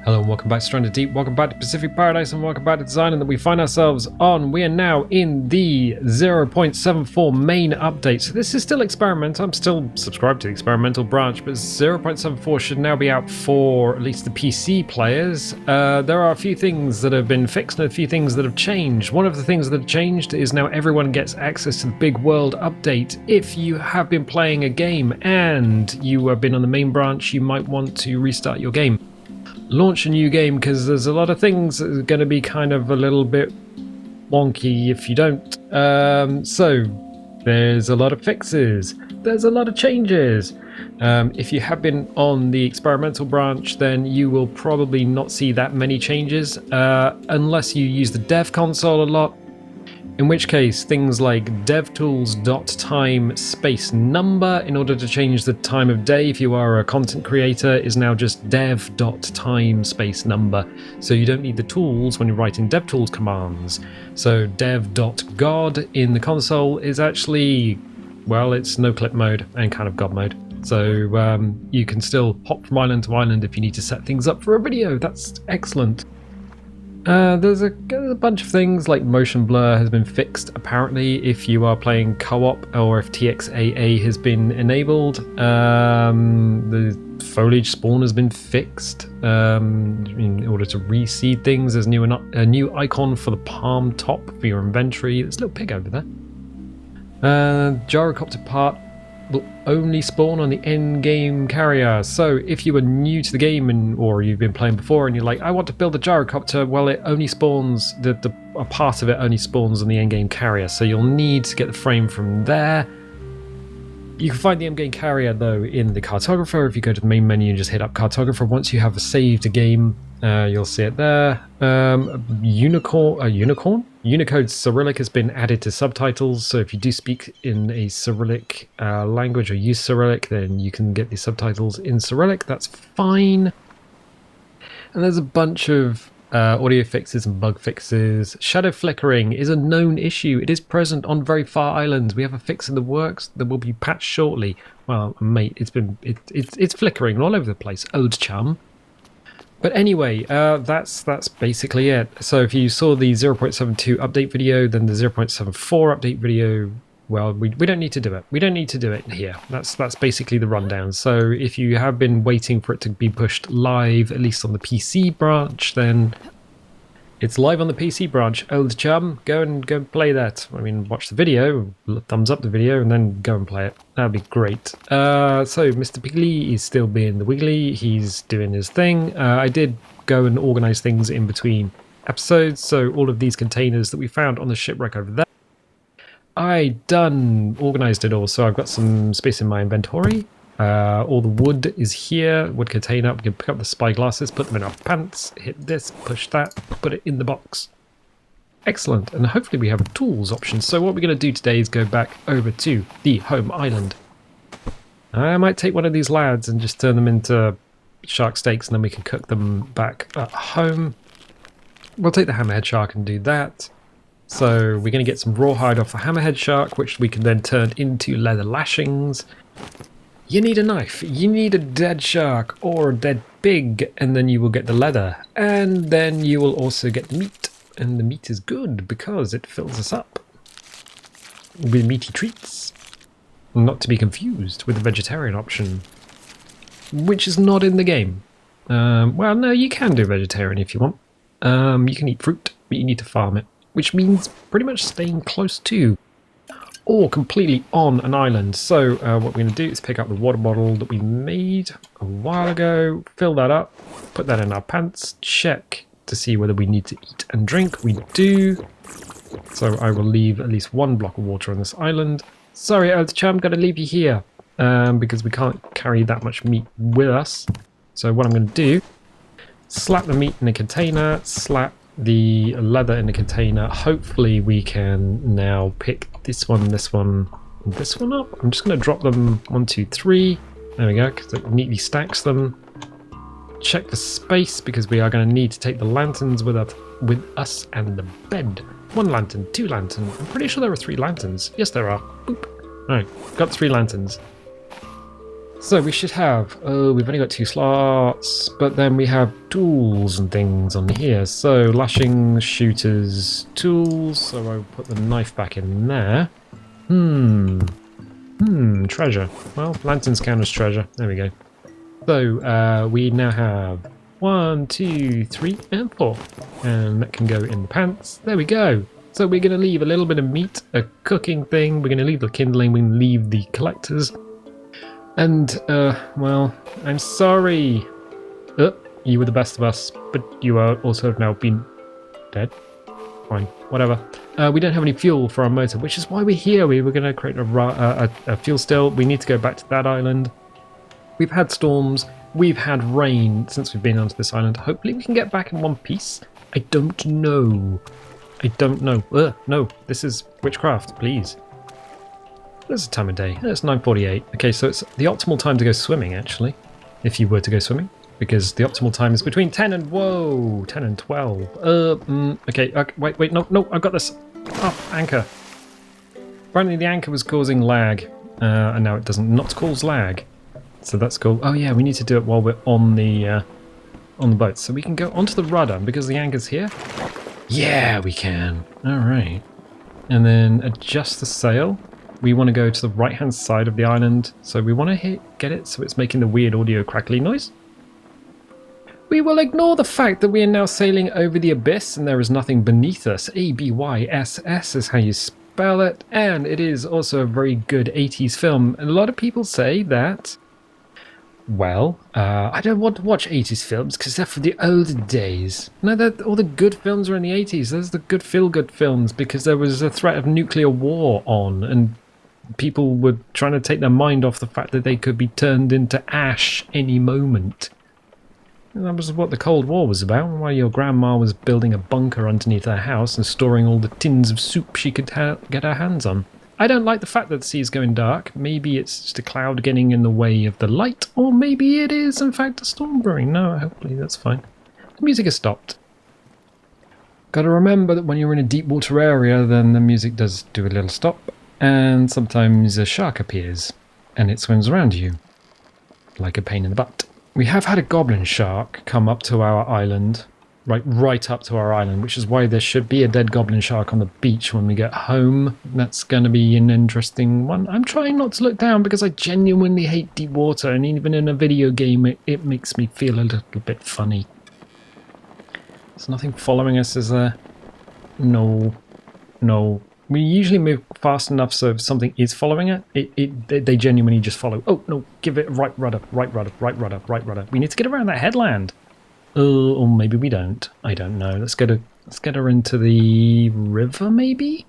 Hello and welcome back to Stranded Deep, welcome back to Pacific Paradise, and welcome back to Design that we find ourselves on. We are now in the 0.74 main update. So this is still experimental. I'm still subscribed to the experimental branch, but 0.74 should now be out for at least the PC players. There are a few things that have been fixed and a few things that have changed. One of the things that have changed is now everyone gets access to the Big World update. If you have been playing a game and you have been on the main branch, you might want to restart your game. Launch a new game, because there's a lot of things that are going to be kind of a little bit wonky if you don't. So there's a lot of fixes, there's a lot of changes. If you have been on the experimental branch, then you will probably not see that many changes unless you use the dev console a lot, in which case things like devtools.time space number in order to change the time of day if you are a content creator is now just dev.time space number. So you don't need the tools when you're writing devtools commands. So dev.god in the console is actually, well, it's no clip mode and kind of god mode. So you can still hop from island to island if you need to set things up for a video. That's excellent. There's a bunch of things like motion blur has been fixed apparently if you are playing co-op or if TXAA has been enabled. The foliage spawn has been fixed in order to reseed things. There's a new icon for the palm top for your inventory. There's a little pig over there. Gyrocopter part will only spawn on the end game carrier. So if you are new to the game or you've been playing before and you're like, I want to build a gyrocopter, well, it only spawns, a part of it only spawns on the end game carrier. So you'll need to get the frame from there. You can find the end game carrier though in the cartographer. If you go to the main menu and just hit up cartographer, once you have saved a game, you'll see it there. Unicode Cyrillic has been added to subtitles, so if you do speak in a Cyrillic language or use Cyrillic, then you can get the subtitles in Cyrillic. That's fine. And there's a bunch of audio fixes and bug fixes. Shadow flickering is a known issue. It is present on very far islands. We have a fix in the works that will be patched shortly. Well, mate, it's flickering all over the place. Old chum. But anyway, that's basically it. So if you saw the 0.72 update video, then the 0.74 update video, well, we don't need to do it. We don't need to do it here. That's basically the rundown. So if you have been waiting for it to be pushed live, at least on the PC branch, then it's live on the PC branch. Old chum, go and play that. I mean, watch the video, thumbs up the video, and then go and play it. That'd be great. So Mr. Piggly is still being the Wiggly. He's doing his thing. I did go and organize things in between episodes. So all of these containers that we found on the shipwreck over there, I organized it all. So I've got some space in my inventory. All the wood is here, wood container. We can pick up the spy glasses, put them in our pants, hit this, push that, put it in the box. Excellent, and hopefully we have a tools option. So what we're going to do today is go back over to the home island. I might take one of these lads and just turn them into shark steaks, and then we can cook them back at home. We'll take the hammerhead shark and do that. So we're going to get some rawhide off the hammerhead shark, which we can then turn into leather lashings. You need a knife, you need a dead shark or a dead pig, and then you will get the leather. And then you will also get the meat. And the meat is good because it fills us up with meaty treats. Not to be confused with the vegetarian option, which is not in the game. Well, no, you can do vegetarian if you want. You can eat fruit, but you need to farm it, which means pretty much staying close to or completely on an island. So what we're going to do is pick up the water bottle that we made a while ago, fill that up, put that in our pants, check to see whether we need to eat and drink. We do. So I will leave at least one block of water on this island. Sorry, old chum, got to leave you here because we can't carry that much meat with us. So what I'm going to do, slap the meat in a container, slap the leather in the container. Hopefully we can now pick this one, this one, and this one up. I'm just going to drop them 1, 2, 3. There we go, because it neatly stacks them. Check the space because we are going to need to take the lanterns with us and the bed. 1 lantern, 2 lanterns. I'm pretty sure there are 3 lanterns. Yes, there are. Boop. Alright, got 3 lanterns. So we should have, oh, we've only got 2 slots, but then we have tools and things on here. So lashing, shooters, tools. So I'll put the knife back in there. Treasure. Well, lanterns count as treasure. There we go. So we now have 1, 2, 3, and 4. And that can go in the pants. There we go. So we're going to leave a little bit of meat, a cooking thing. We're going to leave the kindling. We're going to leave the collectors. And, well, I'm sorry. You were the best of us, but you are also have now been dead. Fine, whatever. We don't have any fuel for our motor, which is why we're here. We were going to create a fuel still. We need to go back to that island. We've had storms. We've had rain since we've been onto this island. Hopefully we can get back in one piece. I don't know. I don't know. No, this is witchcraft, please. What's the time of day? It's 9:48. Okay, so it's the optimal time to go swimming, actually, if you were to go swimming, because the optimal time is between 10 and 12. Okay, wait, no, I've got this. Oh, anchor. Apparently the anchor was causing lag, and now it doesn't not cause lag, so that's cool. Oh yeah, we need to do it while we're on the boat, so we can go onto the rudder because the anchor's here. Yeah, we can. All right, and then adjust the sail. We want to go to the right-hand side of the island, so we want to get it so it's making the weird audio crackly noise. We will ignore the fact that we are now sailing over the abyss and there is nothing beneath us. ABYSS is how you spell it, and it is also a very good 80s film. And a lot of people say that, well, I don't want to watch 80s films because they're for the older days. No, all the good films are in the 80s. There's the good feel-good films because there was a threat of nuclear war on, and people were trying to take their mind off the fact that they could be turned into ash any moment. And that was what the Cold War was about, while your grandma was building a bunker underneath her house and storing all the tins of soup she could get her hands on. I don't like the fact that the sea is going dark. Maybe it's just a cloud getting in the way of the light, or maybe it is in fact a storm brewing. No, hopefully that's fine. The music has stopped. Gotta remember that when you're in a deep water area, then the music does do a little stop. And sometimes a shark appears, and it swims around you, like a pain in the butt. We have had a goblin shark come up to our island, right up to our island, which is why there should be a dead goblin shark on the beach when we get home. That's going to be an interesting one. I'm trying not to look down because I genuinely hate deep water, and even in a video game it makes me feel a little bit funny. There's nothing following us, is there? No. We usually move fast enough so if something is following it, they genuinely just follow. Oh, no, give it right rudder. We need to get around that headland. Or maybe we don't. I don't know. Let's get her into the river, maybe?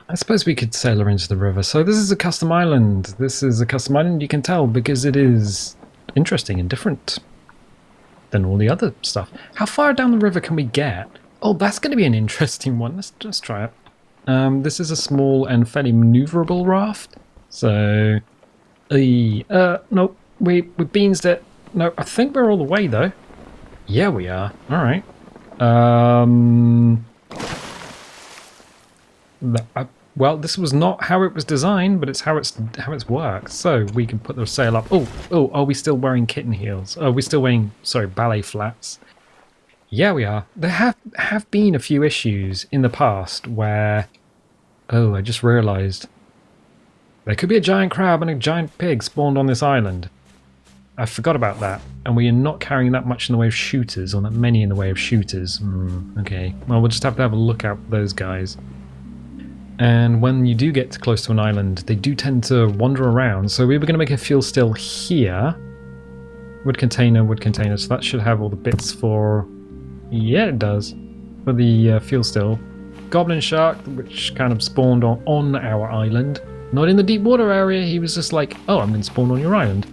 I suppose we could sail her into the river. So this is a custom island. You can tell, because it is interesting and different than all the other stuff. How far down the river can we get? Oh, that's going to be an interesting one. Let's try it. This is a small and fairly maneuverable raft. So, nope, we beansed it. No, I think we're all the way though. Yeah, we are. All right. Well, this was not how it was designed, but it's how it's worked. So we can put the sail up. Oh, are we still wearing kitten heels? Oh, we're still wearing, ballet flats. Yeah, we are. There have been a few issues in the past where... Oh, I just realised. There could be a giant crab and a giant pig spawned on this island. I forgot about that. And we are not carrying that much in the way of shooters, or that many in the way of shooters. Okay. Well, we'll just have to have a look out for those guys. And when you do get close to an island, they do tend to wander around. So we were going to make a fuel still here. Wood container. So that should have all the bits for... Yeah, it does. For the fuel still. Goblin Shark, which kind of spawned on our island. Not in the deep water area. He was just like, oh, I'm going to spawn on your island.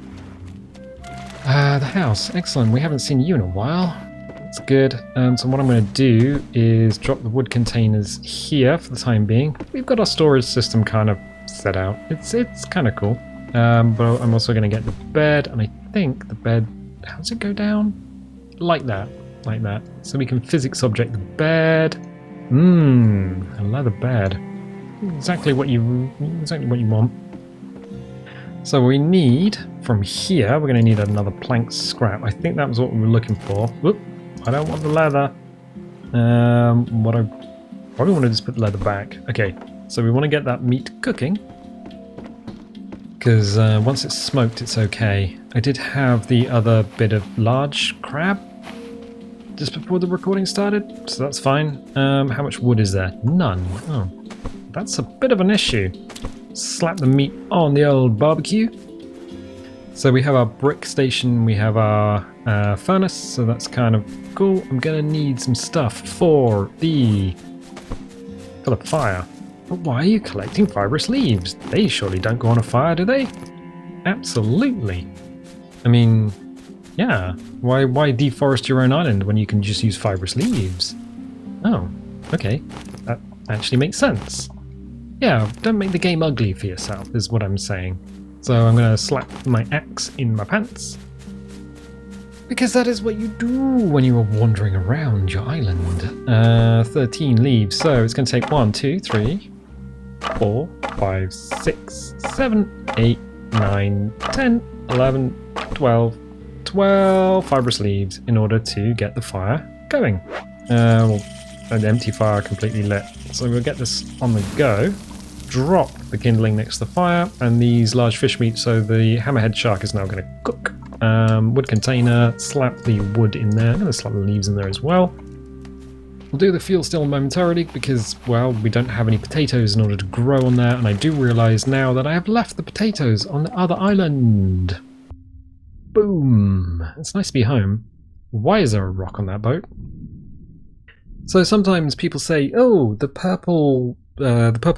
The house. Excellent. We haven't seen you in a while. That's good. So what I'm going to do is drop the wood containers here for the time being. We've got our storage system kind of set out. It's kind of cool. But I'm also going to get the bed, and I think the bed... How does it go down? Like that. Like that. So we can physics object the bed. A leather bed. Exactly what you want. So we need, from here, we're going to need another plank scrap. I think that was what we were looking for. Whoop, I don't want the leather. What I probably want to just put the leather back. Okay, so we want to get that meat cooking. Because once it's smoked, it's okay. I did have the other bit of large crab just before the recording started, so that's fine. How much wood is there? None. Oh, that's a bit of an issue. Slap the meat on the old barbecue. So we have our brick station, we have our furnace, so that's kind of cool. I'm gonna need some stuff for the fire. But why are you collecting fibrous leaves? They surely don't go on a fire, do they? Absolutely. I mean, yeah. Why deforest your own island when you can just use fibrous leaves? Oh, okay. That actually makes sense. Yeah, don't make the game ugly for yourself, is what I'm saying. So I'm going to slap my axe in my pants. Because that is what you do when you are wandering around your island. 13 leaves, so it's going to take 1, 2, 3, 4, 5, 6, 7, 8, 9, 10, 11, 12 fibrous leaves in order to get the fire going. Well, an empty fire completely lit. So we'll get this on the go. Drop the kindling next to the fire and these large fish meat, so the hammerhead shark is now going to cook. Wood container, slap the wood in there. I'm going to slap the leaves in there as well. We'll do the fuel still momentarily because, well, we don't have any potatoes in order to grow on there, and I do realise now that I have left the potatoes on the other island. Boom! It's nice to be home. Why is there a rock on that boat? So sometimes people say, oh, the purple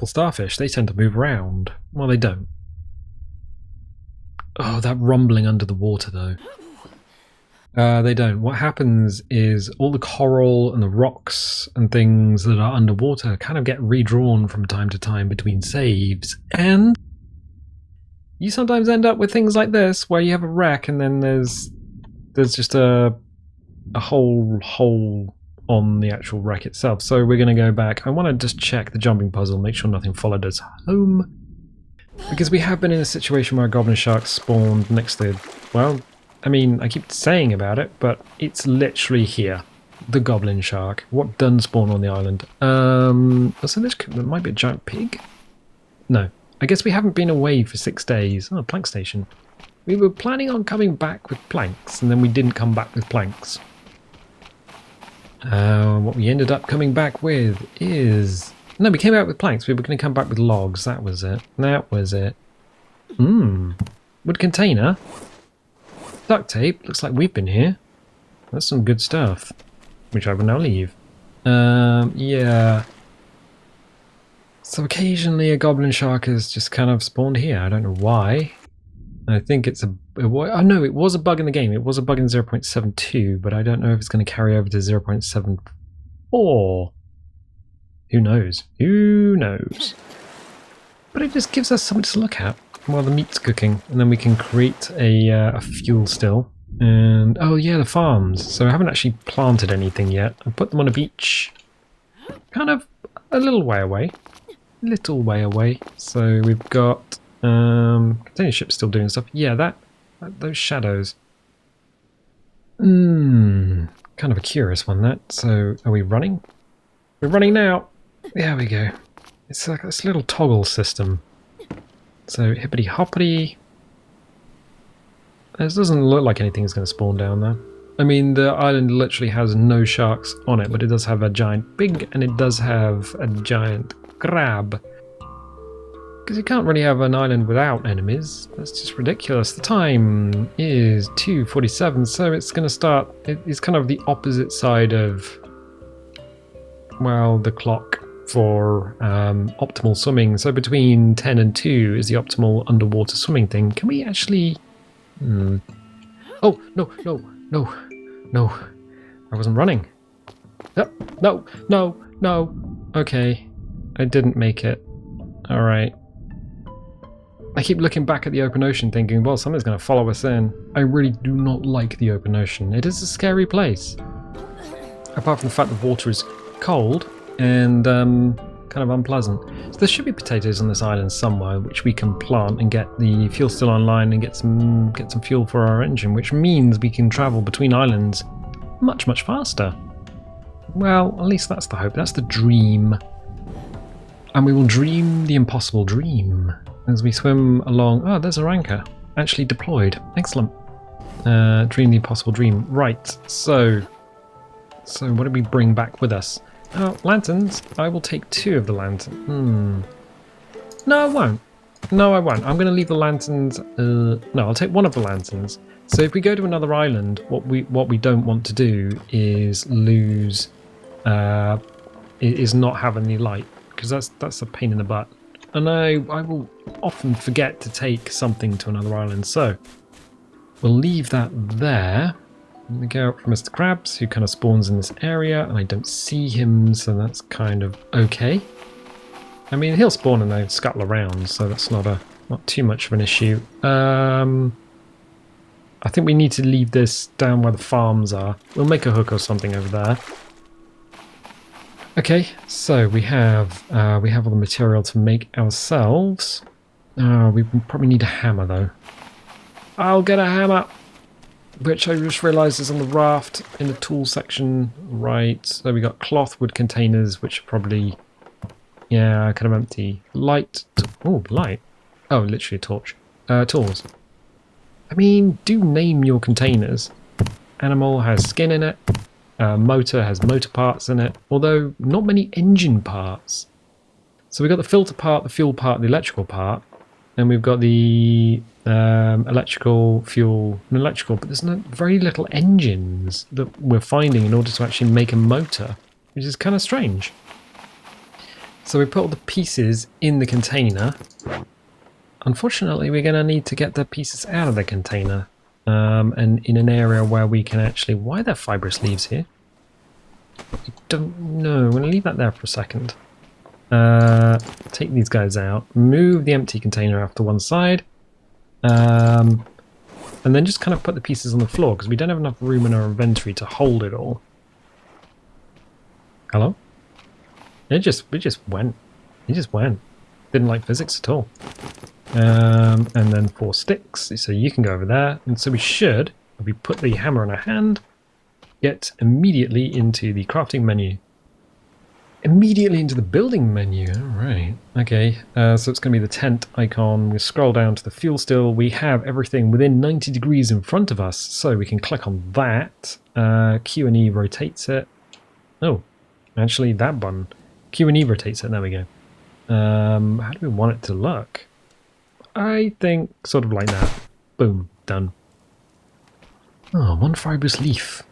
starfish, they tend to move around. Well, they don't. Oh, that rumbling under the water, though. They don't. What happens is all the coral and the rocks and things that are underwater kind of get redrawn from time to time between saves, and you sometimes end up with things like this, where you have a wreck and then there's just a whole hole on the actual wreck itself. So we're going to go back. I want to just check the jumping puzzle, make sure nothing followed us home. Because we have been in a situation where a goblin shark spawned next to, well, I mean, I keep saying about it, but it's literally here. The goblin shark. What done spawn on the island? So there might be a giant pig? No. I guess we haven't been away for 6 days. Oh, plank station. We were planning on coming back with planks, and then we didn't come back with planks. What we ended up coming back with is... No, we came back with planks. We were going to come back with logs. That was it. That was it. Wood container. Duct tape. Looks like we've been here. That's some good stuff. Which I will now leave. Yeah. So occasionally a goblin shark has just kind of spawned here. I don't know why. I think it's a... Oh no, it was a bug in the game. It was a bug in 0.72, but I don't know if it's going to carry over to 0.74. Who knows? Who knows? But it just gives us something to look at while the meat's cooking, and then we can create a fuel still. And oh yeah, the farms. So I haven't actually planted anything yet. I put them on a beach, kind of a little way away. Little way away. So we've got container ships still doing stuff. Yeah, those shadows. Kind of a curious one, that. So are we running? We're running now. There we go. It's like this little toggle system. So hippity hoppity. This doesn't look like anything's going to spawn down there. I mean, the island literally has no sharks on it, but it does have a giant pig and it does have a giant crab. Because you can't really have an island without enemies. That's just ridiculous. The time is 2:47, so it's going to start... It's kind of the opposite side of, well, the clock for optimal swimming. So between 10 and 2 is the optimal underwater swimming thing. Can we actually... Oh, no. I wasn't running. No. Okay. I didn't make it. Alright. I keep looking back at the open ocean thinking, well, something's going to follow us in. I really do not like the open ocean. It is a scary place. Apart from the fact the water is cold and kind of unpleasant. So there should be potatoes on this island somewhere, which we can plant and get the fuel still online and get some fuel for our engine, which means we can travel between islands much, much faster. Well, at least that's the hope. That's the dream. And we will dream the impossible dream as we swim along. Oh, there's our anchor. Actually deployed. Excellent. Dream the impossible dream. Right, so what did we bring back with us? Oh, lanterns. I will take 2 of the lanterns. No, I won't. No, I won't. I'm going to leave the lanterns. No, I'll take 1 of the lanterns. So if we go to another island, what we don't want to do is lose, is not have any light, because that's a pain in the butt. And I will often forget to take something to another island. So we'll leave that there. We go out for Mr. Krabs, who kind of spawns in this area, and I don't see him, so that's kind of okay. I mean, he'll spawn and then scuttle around, so that's not too much of an issue. I think we need to leave this down where the farms are. We'll make a hook or something over there. Okay, so we have all the material to make ourselves. We probably need a hammer though. I'll get a hammer, which I just realised is on the raft in the tool section. Right, so we got cloth, wood containers, which are probably, yeah, kind of empty. Light. Oh, light. Oh, literally a torch. Tools. I mean, do name your containers. Animal has skin in it. Motor has motor parts in it, although not many engine parts. So we've got the filter part, the fuel part, the electrical part, and we've got the electrical, fuel, and electrical, but there's very little engines that we're finding in order to actually make a motor, which is kind of strange. So we put all the pieces in the container. Unfortunately, we're going to need to get the pieces out of the container and in an area where we can actually... Why are there fibrous leaves here? I don't know. I'm going to leave that there for a second. Take these guys out. Move the empty container off to one side. And then just kind of put the pieces on the floor because we don't have enough room in our inventory to hold it all. Hello? It just went. He just went. Didn't like physics at all. And then 4 sticks, so you can go over there. And so we should, if we put the hammer in our hand, get immediately into the crafting menu. Immediately into the building menu. Alright, okay. So it's going to be the tent icon. We scroll down to the fuel still. We have everything within 90 degrees in front of us, so we can click on that. Q and E rotates it. Oh, actually that button. Q and E rotates it, there we go. How do we want it to look? I think sort of like that. Boom, done. Oh, 1 fibrous leaf.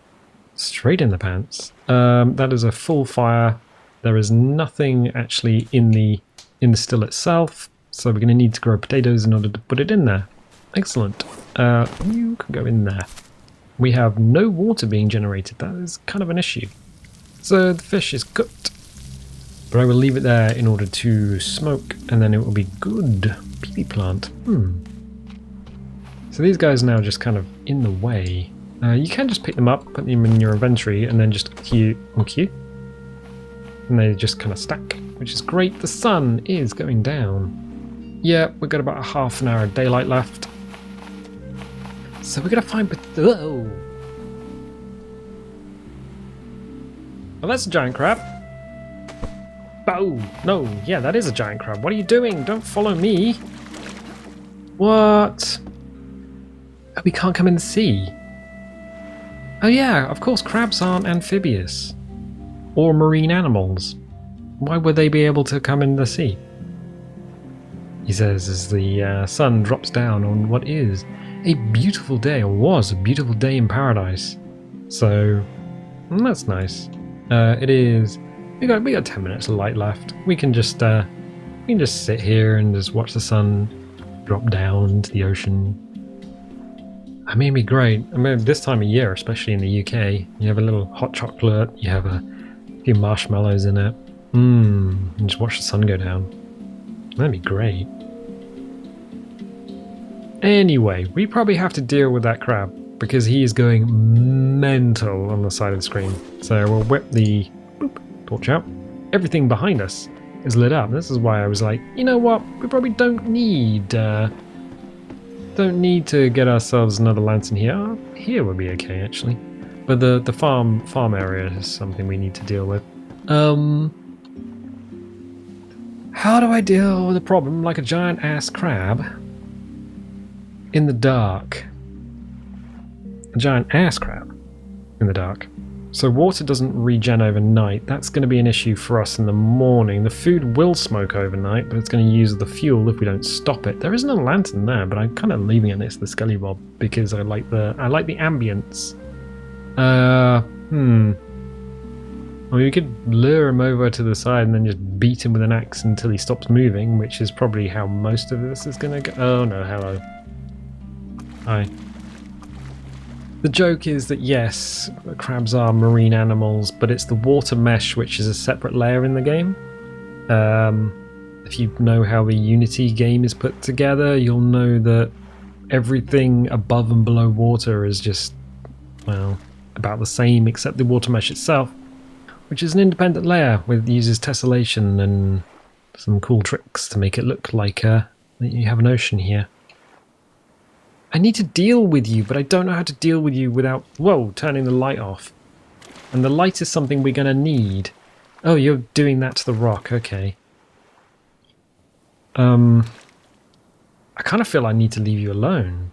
Straight in the pants. That is a full fire. There is nothing actually in the still itself, so we're going to need to grow potatoes in order to put it in there. Excellent. You can go in there. We have no water being generated. That is kind of an issue. So the fish is cooked. But I will leave it there in order to smoke, and then it will be good. PB plant. So these guys are now just kind of in the way. You can just pick them up, put them in your inventory, and then just queue on queue. And they just kind of stack, which is great. The sun is going down. Yeah, we've got about a half an hour of daylight left. So we're going to find... Oh, that's a giant crab. Oh, no, yeah, that is a giant crab. What are you doing? Don't follow me. What? Oh, we can't come in the sea. Oh yeah, of course crabs aren't amphibious. Or marine animals. Why would they be able to come in the sea? He says as the sun drops down on what is a beautiful day, or was a beautiful day in paradise. So, that's nice. It is... We got 10 minutes of light left. We can just sit here and just watch the sun drop down into the ocean. I mean, it'd be great. I mean, this time of year, especially in the UK, you have a little hot chocolate, you have a few marshmallows in it. And just watch the sun go down. That'd be great. Anyway, we probably have to deal with that crab because he is going mental on the side of the screen. So we'll whip the torch out. Everything behind us is lit up. This is why I was like, you know what? We probably don't need to get ourselves another lantern here. Here would be okay, actually. But the farm area is something we need to deal with. How do I deal with a problem like a giant ass crab in the dark? A giant ass crab in the dark. So water doesn't regen overnight. That's going to be an issue for us in the morning. The food will smoke overnight, but it's going to use the fuel if we don't stop it. There isn't a lantern there, but I'm kind of leaving it next to the Scully Bob because I like the ambience. I mean, we could lure him over to the side and then just beat him with an axe until he stops moving, which is probably how most of this is going to go. Oh no, hello. Hi. The joke is that yes, crabs are marine animals, but it's the water mesh which is a separate layer in the game. If you know how the Unity game is put together, you'll know that everything above and below water is just, well, about the same except the water mesh itself, which is an independent layer with uses tessellation and some cool tricks to make it look like that you have an ocean here. I need to deal with you, but I don't know how to deal with you without, whoa, turning the light off. And the light is something we're going to need. Oh, you're doing that to the rock, okay. I kind of feel I need to leave you alone.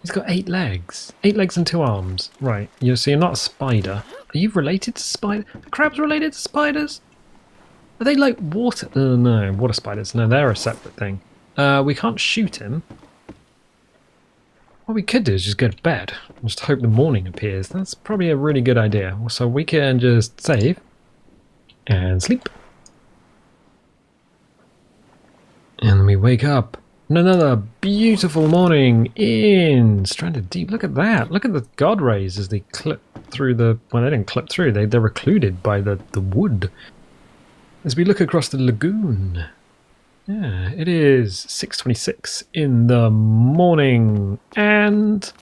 He's got 8 legs. 8 legs and 2 arms. Right, so you're not a spider. Are you related to spiders? Are crabs related to spiders? Are they like water? No, water spiders. No, they're a separate thing. We can't shoot him. What we could do is just go to bed. Just hope the morning appears. That's probably a really good idea. So we can just save and sleep. And then we wake up. And another beautiful morning in Stranded Deep. Look at that. Look at the god rays as they clip through the... Well, they didn't clip through. They're occluded by the wood. As we look across the lagoon... Yeah, it is 6:26 in the morning, and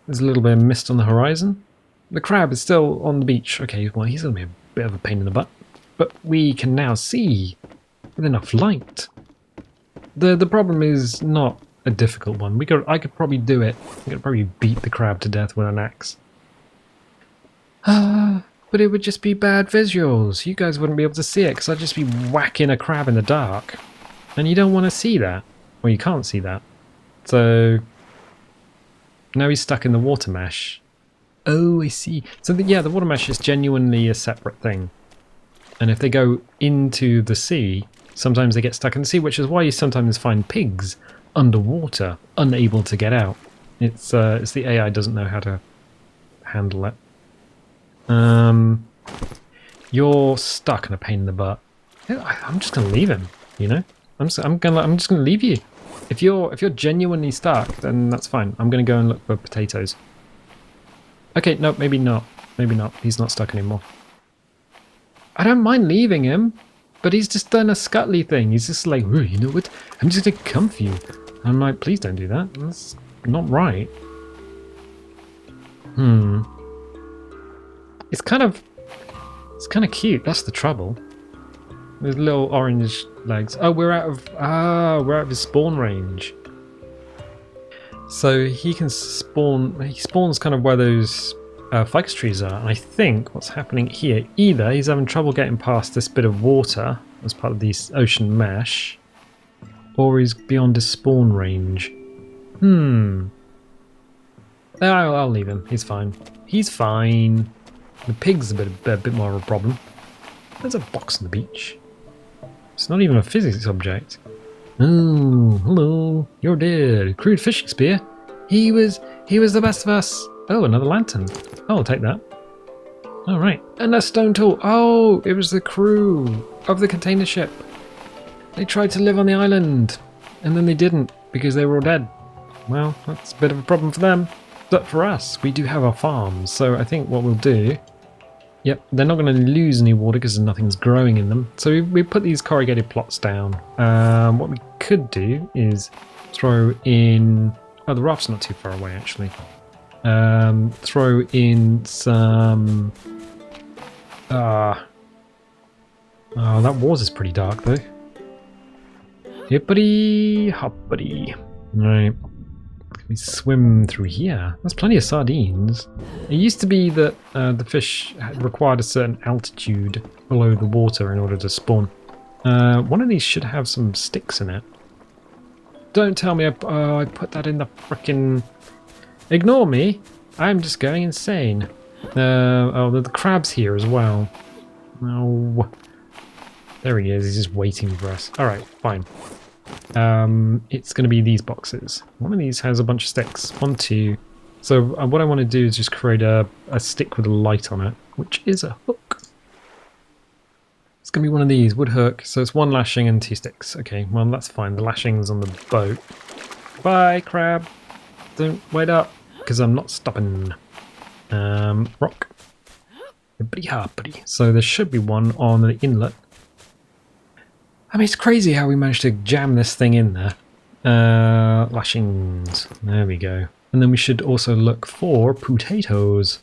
there's a little bit of mist on the horizon. The crab is still on the beach. Okay, well, he's going to be a bit of a pain in the butt, but we can now see with enough light. The problem is not a difficult one. I could probably do it. I could probably beat the crab to death with an axe. But it would just be bad visuals. You guys wouldn't be able to see it because I'd just be whacking a crab in the dark. And you don't want to see that. Well, you can't see that. So now he's stuck in the water mesh. Oh, I see. So yeah, the water mesh is genuinely a separate thing. And if they go into the sea, sometimes they get stuck in the sea, which is why you sometimes find pigs underwater, unable to get out. It's the AI doesn't know how to handle it. You're stuck in a pain in the butt. I'm just gonna leave him, you know? I'm just gonna leave you. If you're genuinely stuck, then that's fine. I'm gonna go and look for potatoes. Okay, no, maybe not. Maybe not. He's not stuck anymore. I don't mind leaving him, but he's just done a Scutley thing. He's just like, oh, you know what? I'm just gonna come for you. I'm like, please don't do that. That's not right. It's kind of cute. That's the trouble. There's little orange legs. Oh, we're out of his spawn range. So he can spawn. He spawns kind of where those ficus trees are. And I think what's happening here, either he's having trouble getting past this bit of water as part of the ocean mesh, or he's beyond his spawn range. I'll leave him. He's fine. He's fine. The pig's a bit more of a problem. There's a box on the beach. It's not even a physics object. Oh, hello. You're dead. Crude fishing spear. He was the best of us. Oh, another lantern. Oh, I'll take that. All right. And a stone tool. Oh, it was the crew of the container ship. They tried to live on the island, and then they didn't because they were all dead. Well, that's a bit of a problem for them. But for us, we do have our farms, so I think what we'll do... Yep, they're not going to lose any water because nothing's growing in them. So we put these corrugated plots down. What we could do is throw in... Oh, the raft's not too far away, actually. Throw in some... Oh, that water's pretty dark though. Hippity hoppity. Right. We swim through here. There's plenty of sardines. It used to be that the fish required a certain altitude below the water in order to spawn. One of these should have some sticks in it. Don't tell me I put that in the frickin'... Ignore me. I'm just going insane. Oh, the crab's here as well. Oh. There he is. He's just waiting for us. Alright, fine. It's going to be these boxes. One of these has a bunch of sticks. 1, 2. So what I want to do is just create a stick with a light on it, which is a hook. It's going to be one of these, wood hook. So it's 1 lashing and 2 sticks. Okay, well that's fine. The lashing's on the boat. Bye, crab. Don't wait up, because I'm not stopping. Rock. So there should be one on the inlet. I mean, it's crazy how we managed to jam this thing in there. Lashings. There we go. And then we should also look for potatoes.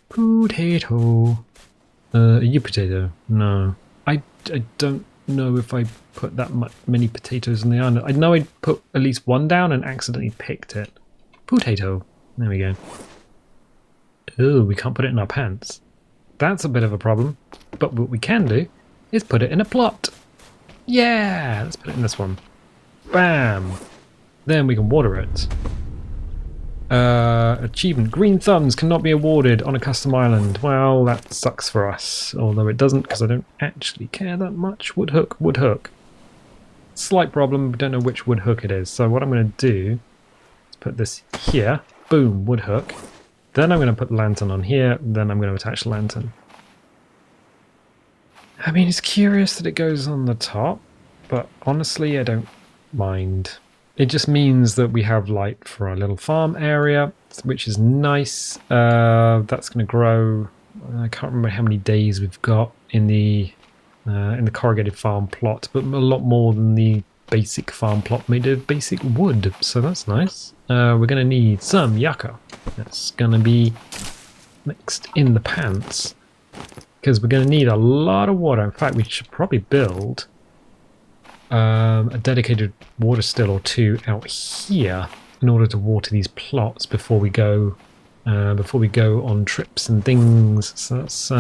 Potato. Are you potato? No. I don't know if I put that many potatoes in the island. I know I put at least 1 down and accidentally picked it. Potato. There we go. Oh, we can't put it in our pants. That's a bit of a problem. But what we can do is put it in a plot. Yeah, let's put it in this one. Bam! Then we can water it. Achievement. Green thumbs cannot be awarded on a custom island. Well, that sucks for us. Although it doesn't, because I don't actually care that much. Wood hook, wood hook. Slight problem, we don't know which wood hook it is. So what I'm going to do is put this here. Boom, wood hook. Then I'm going to put the lantern on here. Then I'm going to attach the lantern. I mean, it's curious that it goes on the top, but honestly, I don't mind. It just means that we have light for our little farm area, which is nice. That's going to grow. I can't remember how many days we've got in the corrugated farm plot, but a lot more than the basic farm plot made of basic wood. So that's nice. We're going to need some yucca. That's going to be mixed in the pants. Because we're going to need a lot of water. In fact, we should probably build a dedicated water still or 2 out here in order to water these plots before we go on trips and things. So that's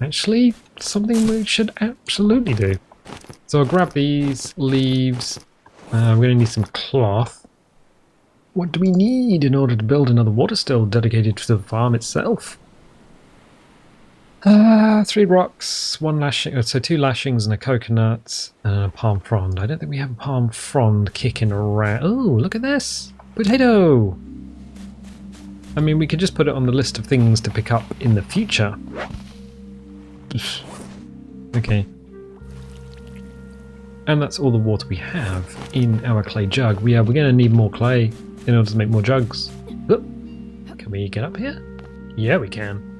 actually something we should absolutely do. So I'll grab these leaves. We're going to need some cloth. What do we need in order to build another water still dedicated to the farm itself? 3 rocks, 1 lashing, so 2 lashings and a coconut, and a palm frond. I don't think we have a palm frond kicking around. Oh, look at this! Potato! I mean, we could just put it on the list of things to pick up in the future. Okay. And that's all the water we have in our clay jug. We're going to need more clay in order to make more jugs. Oh, can we get up here? Yeah, we can.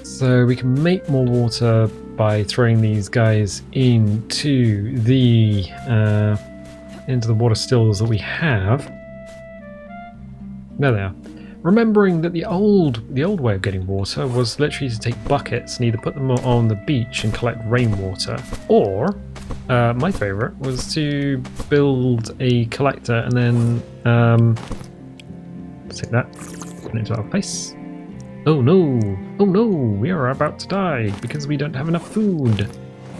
So we can make more water by throwing these guys into the water stills that we have. There they are. Remembering that the old way of getting water was literally to take buckets and either put them on the beach and collect rainwater, or my favourite was to build a collector and then take that, put it into our face. Oh no! Oh no! We are about to die because we don't have enough food.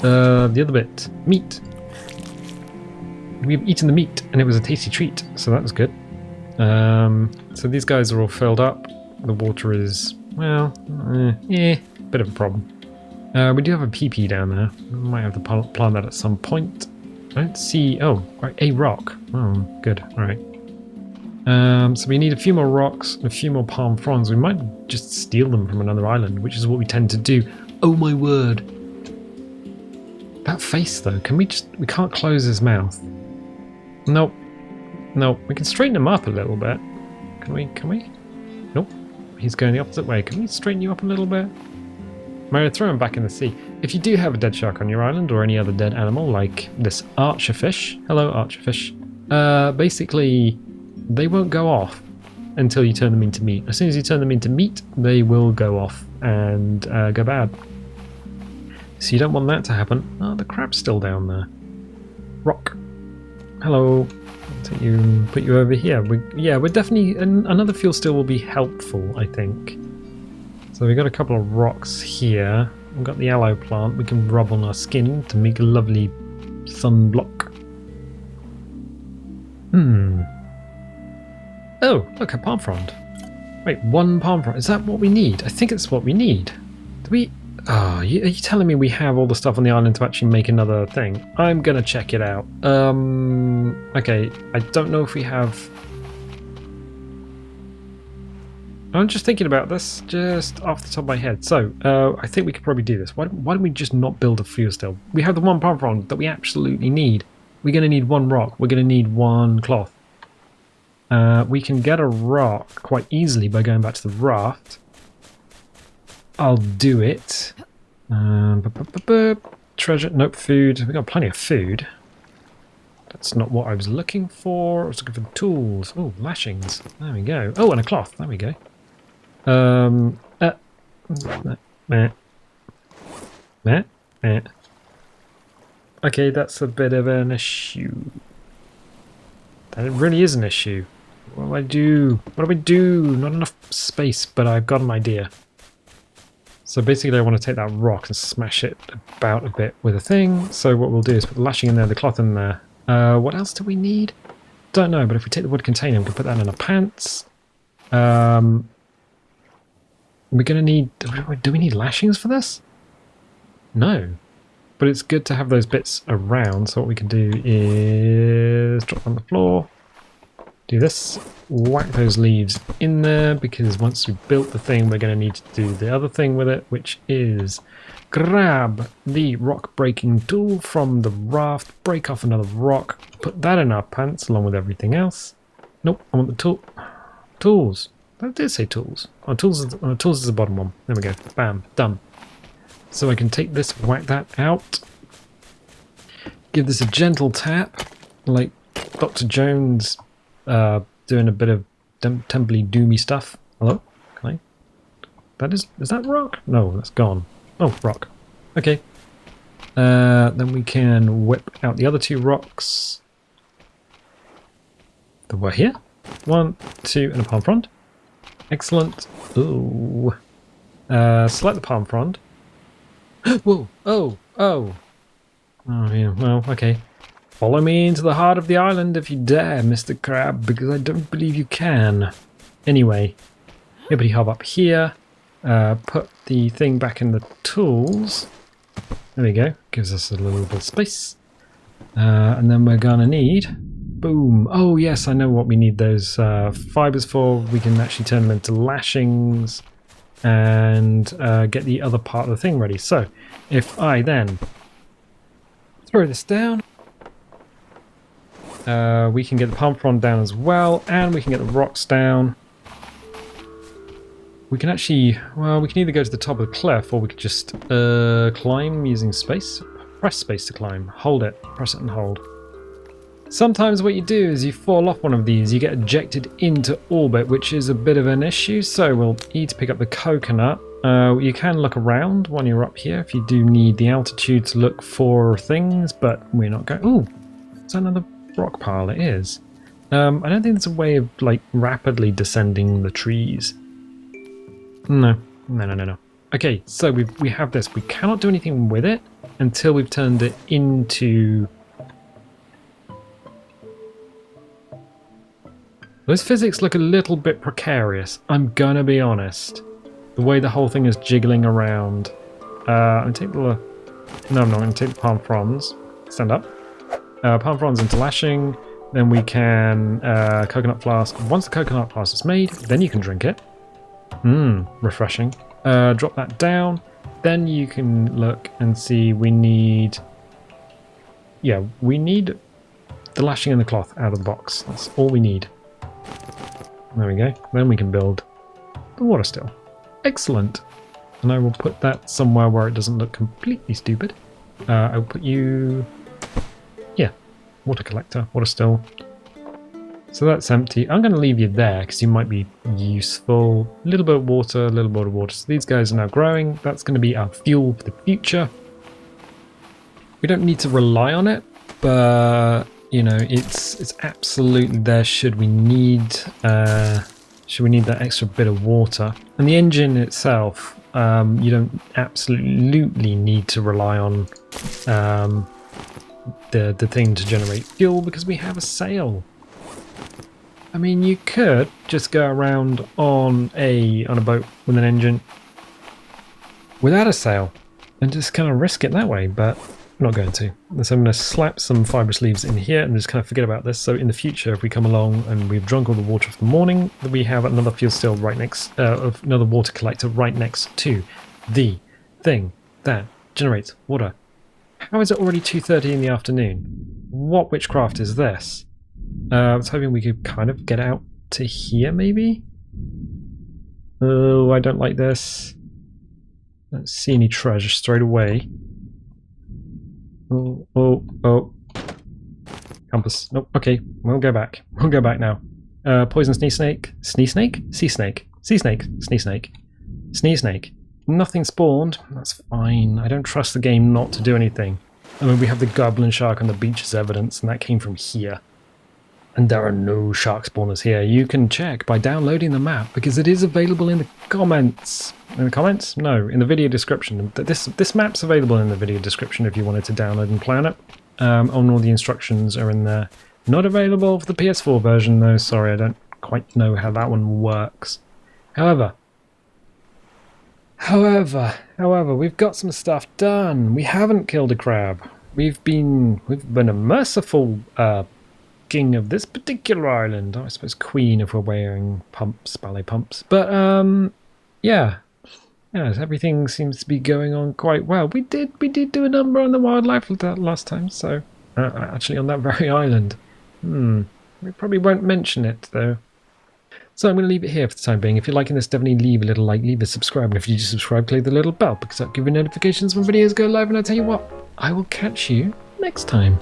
The other bit, meat. We've eaten the meat and it was a tasty treat, so that was good. So these guys are all filled up. The water is, well, bit of a problem. We do have a PP down there. We might have to plant that at some point. I don't see, oh, right, a rock. Oh, good, all right. So we need a few more rocks and a few more palm fronds. We might just steal them from another island, which is what we tend to do. Oh my word. That face though, we can't close his mouth. Nope. Nope, we can straighten him up a little bit. Can we? Nope. He's going the opposite way. Can we straighten you up a little bit? I'm going to throw him back in the sea. If you do have a dead shark on your island or any other dead animal like this archerfish. Hello, archerfish. Basically, they won't go off until you turn them into meat. As soon as you turn them into meat, they will go off and go bad. So you don't want that to happen. Oh, the crab's still down there. Rock. Hello. I'll take you and put you over here. We're definitely... Another fuel still will be helpful, I think. So we've got a couple of rocks here. We've got the aloe plant we can rub on our skin to make a lovely sunblock. Oh, look, a palm frond. Wait, one palm frond. Is that what we need? I think it's what we need. Do we... Oh, are you telling me we have all the stuff on the island to actually make another thing? I'm gonna check it out. Okay, I don't know if we have... I'm just thinking about this, just off the top of my head. So, I think we could probably do this. Why don't we just not build a fuel still? We have the one palm frond that we absolutely need. We're going to need one rock. We're going to need one cloth. We can get a rock quite easily by going back to the raft. I'll do it. Treasure, nope, food. We've got plenty of food. That's not what I was looking for. I was looking for the tools. Oh, lashings. There we go. Oh, and a cloth. There we go. Okay, that's a bit of an issue. That really is an issue. What do I do? What do I do? Not enough space, but I've got an idea. So basically I want to take that rock and smash it about a bit with a thing. So what we'll do is put the lashing in there, the cloth in there. What else do we need? Don't know, but if we take the wood container, we can put that in our pants. We're going to need... Do we need lashings for this? No. But it's good to have those bits around, so what we can do is drop on the floor, do this, whack those leaves in there, because once we've built the thing, we're going to need to do the other thing with it, which is grab the rock breaking tool from the raft, break off another rock, put that in our pants along with everything else. Nope, I want the tool. Tools. That did say tools. Oh, tools is the bottom one. There we go. Bam. Done. So I can take this, whack that out. Give this a gentle tap, like Dr. Jones doing a bit of tumbly doomy stuff. Hello? Can I? Is that rock? No, that's gone. Oh, rock. Okay. Then we can whip out the other two rocks that were here. 1, 2, and a palm frond. Excellent. Ooh. Select the palm frond. Whoa! Oh! Oh! Oh, yeah, well, okay. Follow me into the heart of the island if you dare, Mr. Crab, because I don't believe you can. Anyway, hibbity hop up here. Put the thing back in the tools. There we go. Gives us a little bit of space. And then we're gonna need... Boom! Oh yes, I know what we need those fibers for. We can actually turn them into lashings and get the other part of the thing ready. So, if I then throw this down, we can get the palm frond down as well, and we can get the rocks down. We can actually, well, we can either go to the top of the cliff, or we could just climb using space. Press space to climb. Hold it. Press it and hold. Sometimes what you do is you fall off one of these, you get ejected into orbit, which is a bit of an issue, so we'll need to pick up the coconut. You can look around when you're up here if you do need the altitude to look for things, but we're not going... Ooh, is that another rock pile? It is. I don't think there's a way of, like, rapidly descending the trees. No. Okay, so we have this. We cannot do anything with it until we've turned it into... Those physics look a little bit precarious, I'm gonna be honest. The way the whole thing is jiggling around. I'm gonna take the... No, I'm not gonna take the palm fronds. Stand up. Palm fronds into lashing. Then we can... coconut flask. Once the coconut flask is made, then you can drink it. Refreshing. Drop that down. Then you can look and see we need... Yeah, we need the lashing and the cloth out of the box. That's all we need. There we go. Then we can build the water still. Excellent. And I will put that somewhere where it doesn't look completely stupid. I'll put you... Yeah. Water collector. Water still. So that's empty. I'm going to leave you there because you might be useful. A little bit of water, a little bit of water. So these guys are now growing. That's going to be our fuel for the future. We don't need to rely on it, but you know, it's absolutely there should we need that extra bit of water. And the engine itself, you don't absolutely need to rely on the thing to generate fuel because we have a sail. I mean, you could just go around on a boat with an engine without a sail and just kind of risk it that way, but I'm not going to. So I'm going to slap some fibrous leaves in here and just kind of forget about this. So in the future, if we come along and we've drunk all the water of the morning, we have another fuel still right next, another water collector right next to the thing that generates water. How is it already 2:30 in the afternoon? What witchcraft is this? I was hoping we could kind of get out to here, maybe? Oh, I don't like this. Don't see any treasure straight away. Oh. Compass. Nope, okay, we'll go back. We'll go back now. Poison snee snake. Snee snake? Sea snake. Sea snake. Snee snake. Snee snake. Nothing spawned. That's fine. I don't trust the game not to do anything. I mean, we have the Goblin Shark on the beach as evidence, and that came from here. And there are no shark spawners here. You can check by downloading the map because it is available in the comments. In the comments? No, in the video description. This map's available in the video description if you wanted to download and plan it. And all the instructions are in there. Not available for the PS4 version though. Sorry, I don't quite know how that one works. However, we've got some stuff done. We haven't killed a crab. We've been a merciful king of this particular island. I suppose queen if we're wearing pumps, ballet pumps. But yeah, everything seems to be going on quite well. We did do a number on the wildlife last time, so actually on that very island. We probably won't mention it though. So I'm going to leave it here for the time being. If you're liking this, definitely leave a little like, leave a subscribe, and if you do subscribe, click the little bell because that'll give you notifications when videos go live. And I tell you what, I will catch you next time.